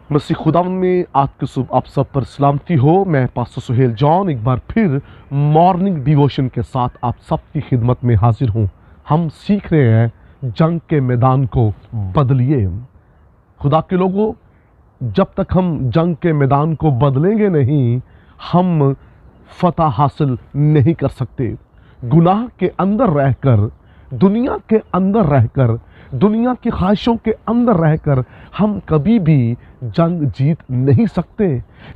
मसीह खुदावन में आज की सुबह आप सब पर सलामती हो। मैं पास्टर सुहेल जॉन एक बार फिर मॉर्निंग डिवोशन के साथ आप सबकी खिदमत में हाजिर हूँ। हम सीख रहे हैं जंग के मैदान को बदलिए। खुदा के लोगों, जब तक हम जंग के मैदान को बदलेंगे नहीं, हम फतह हासिल नहीं कर सकते। गुनाह के अंदर रहकर, दुनिया के अंदर रहकर, दुनिया की ख्वाहिशों के अंदर रहकर हम कभी भी जंग जीत नहीं सकते।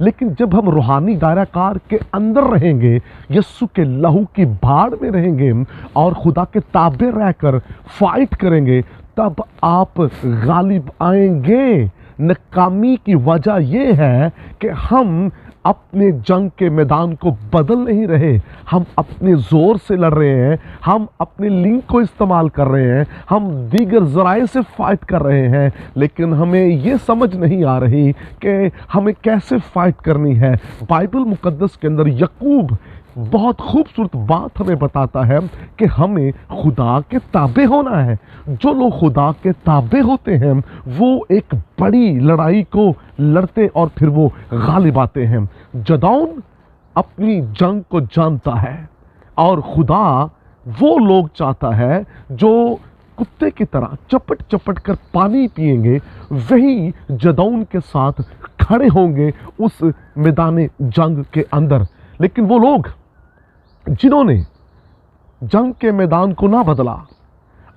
लेकिन जब हम रूहानी दायराकार के अंदर रहेंगे, यीशु के लहू की भाड़ में रहेंगे और खुदा के ताबे रहकर फाइट करेंगे, तब आप गालिब आएंगे। नाकामी की वजह यह है कि हम अपने जंग के मैदान को बदल नहीं रहे। हम अपने ज़ोर से लड़ रहे हैं, हम अपने लिंक को इस्तेमाल कर रहे हैं, हम दीगर ज़राए से फाइट कर रहे हैं, लेकिन हमें ये समझ नहीं आ रही कि हमें कैसे फाइट करनी है। बाइबल मुकद्दस के अंदर याकूब बहुत खूबसूरत बात हमें बताता है कि हमें खुदा के ताबे होना है। जो लोग खुदा के ताबे होते हैं वो एक बड़ी लड़ाई को लड़ते और फिर वो गालिब आते हैं। जदौन अपनी जंग को जानता है और खुदा वो लोग चाहता है जो कुत्ते की तरह चपट चपट कर पानी पिएंगे, वही जदौन के साथ खड़े होंगे उस मैदान जंग के अंदर। लेकिन वो लोग जिन्होंने जंग के मैदान को ना बदला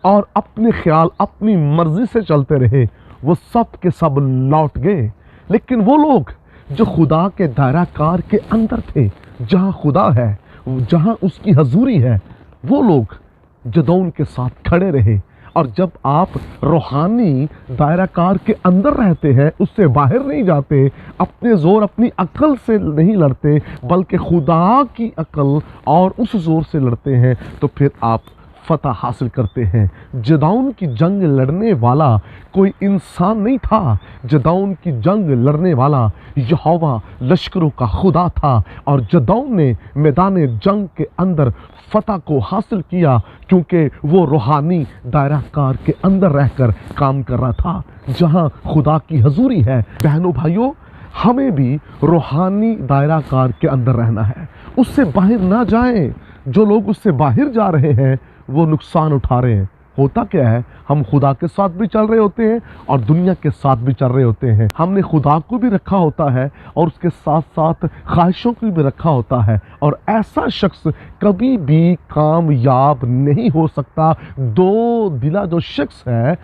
और अपने ख्याल अपनी मर्जी से चलते रहे, वो सब के सब लौट गए। लेकिन वो लोग जो खुदा के दायराकार के अंदर थे, जहां खुदा है, जहां उसकी हजूरी है, वो लोग जदौन के साथ खड़े रहे। और जब आप रूहानी दायराकार के अंदर रहते हैं, उससे बाहर नहीं जाते, अपने ज़ोर अपनी अक्ल से नहीं लड़ते, बल्कि खुदा की अक्ल और उस ज़ोर से लड़ते हैं, तो फिर आप फतह हासिल करते हैं। जदौन की जंग लड़ने वाला कोई इंसान नहीं था। जदौन की जंग लड़ने वाला यहोवा लश्करों का खुदा था। और जदौन ने मैदान जंग के अंदर फतह को हासिल किया क्योंकि वो रूहानी दायराकार के अंदर रहकर काम कर रहा था, जहां खुदा की हजूरी है। बहनों भाइयों, हमें भी रूहानी दायराकार के अंदर रहना है, उससे बाहर ना जाएं। जो लोग उससे बाहर जा रहे हैं वो नुकसान उठा रहे हैं। होता क्या है, हम खुदा के साथ भी चल रहे होते हैं और दुनिया के साथ भी चल रहे होते हैं। हमने खुदा को भी रखा होता है और उसके साथ साथ ख्वाहिशों को भी रखा होता है, और ऐसा शख्स कभी भी कामयाब नहीं हो सकता। दो दिला जो शख्स है,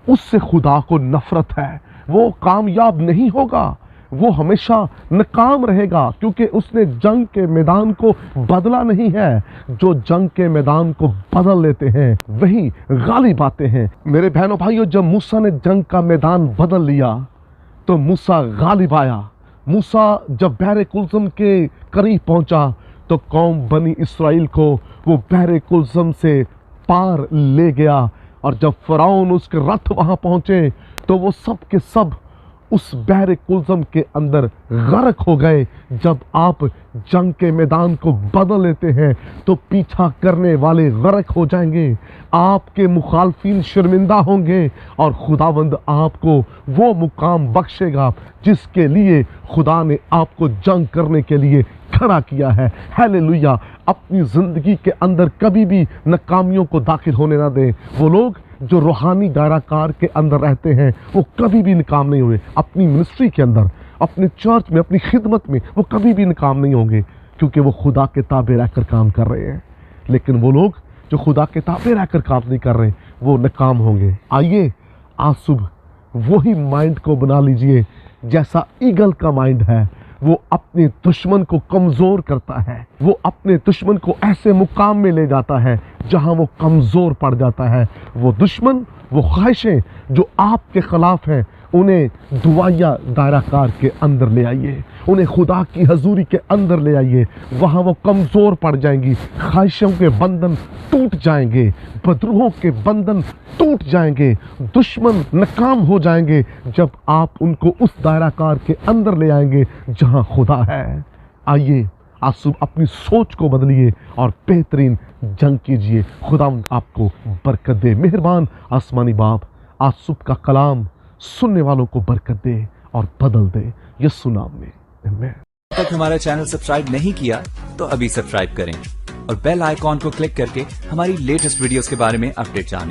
उससे खुदा को नफरत है, वो कामयाब नहीं होगा, वो हमेशा नाकाम रहेगा, क्योंकि उसने जंग के मैदान को बदला नहीं है। जो जंग के मैदान को बदल लेते हैं वही गालिब आते हैं। मेरे बहनों भाइयों, जब मूसा ने जंग का मैदान बदल लिया तो मूसा गालिब आया। मूसा जब बहरे कुलसम के करीब पहुंचा तो कौम बनी इस्राइल को वो बहरे कुलसम से पार ले गया। और जब फ़िरौन उसके रथ वहां पहुंचे तो वो सब के सब उस बहरे कुलसम के अंदर गर्क हो गए। जब आप जंग के मैदान को बदल लेते हैं तो पीछा करने वाले गर्क हो जाएंगे, आपके मुखालफिन शर्मिंदा होंगे और खुदावंद आपको वो मुकाम बख्शेगा जिसके लिए खुदा ने आपको जंग करने के लिए खड़ा किया है। हालेलुया। अपनी ज़िंदगी के अंदर कभी भी नाकामियों को दाखिल होने ना दें। वो लोग जो रूहानी दायराकार के अंदर रहते हैं वो कभी भी नाकाम नहीं हुए। अपनी मिनिस्ट्री के अंदर, अपने चर्च में, अपनी खिदमत में वो कभी भी नाकाम नहीं होंगे, क्योंकि वो खुदा के ताबे रहकर काम कर रहे हैं। लेकिन वो लोग जो खुदा के ताबे रहकर काम नहीं कर रहे, वो नाकाम होंगे। आइए आज सुबह वही माइंड को बना लीजिए जैसा ईगल का माइंड है। वो अपने दुश्मन को कमज़ोर करता है, वो अपने दुश्मन को ऐसे मुकाम में ले जाता है जहां वो कमज़ोर पड़ जाता है। वो दुश्मन, वो ख्वाहिशें जो आपके ख़िलाफ़ हैं, उन्हें दुआया दायराकार के अंदर ले आइए, उन्हें खुदा की हजूरी के अंदर ले आइए। वहाँ वो कमज़ोर पड़ जाएंगी, ख्वाहिशों के बंधन टूट जाएंगे, बदरूहों के बंधन टूट जाएंगे, दुश्मन नाकाम हो जाएंगे जब आप उनको उस दायराकार के अंदर ले आएंगे जहाँ खुदा है। आइए आज सुबह अपनी सोच को बदलिए और बेहतरीन जंग कीजिए। खुदा आपको बरकत दे। मेहरबान आसमानी बाप, आज सुबह का कलाम सुनने वालों को बरकत दे اور بدل دے یسوع نام میں آمین۔ تک ہمارا چینل سبسکرائب نہیں کیا تو ابھی سبسکرائب کریں اور بیل آئیکن کو کلک کر کے ہماری لیٹسٹ ویڈیوز کے بارے میں اپڈیٹ جانیں۔